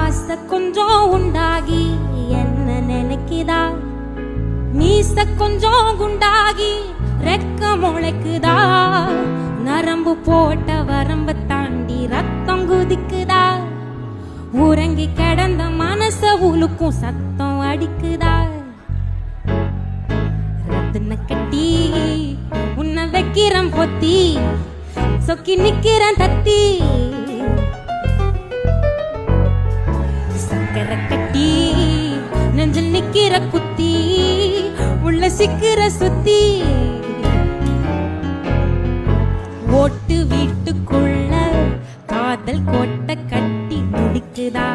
ஆசை கொஞ்சம் உண்டாகி என்ன நினைக்குதா, மீச கொஞ்சம் குண்டாகி ரெக்க முளைக்குதா, நரம்பு போட்ட வரம்ப தாண்டி ரத்தம் குதிக்குதா, உறங்கி கிடந்த மனச உலுக்கும் சத்தம் அடிக்குதா, ரத்தின கட்டி உன்னை வைக்கிறேன் பொத்தி, சொக்கி நிக்கிறேன் தத்தி, சக்கரை கட்டி நெஞ்சில் நிக்கிற குத்தி, உள்ள சிக்கிற சுத்தி, ஓட்டு வீட்டுக்குள்ள காதல் கோட்டை கட்டி முடிக்குதா.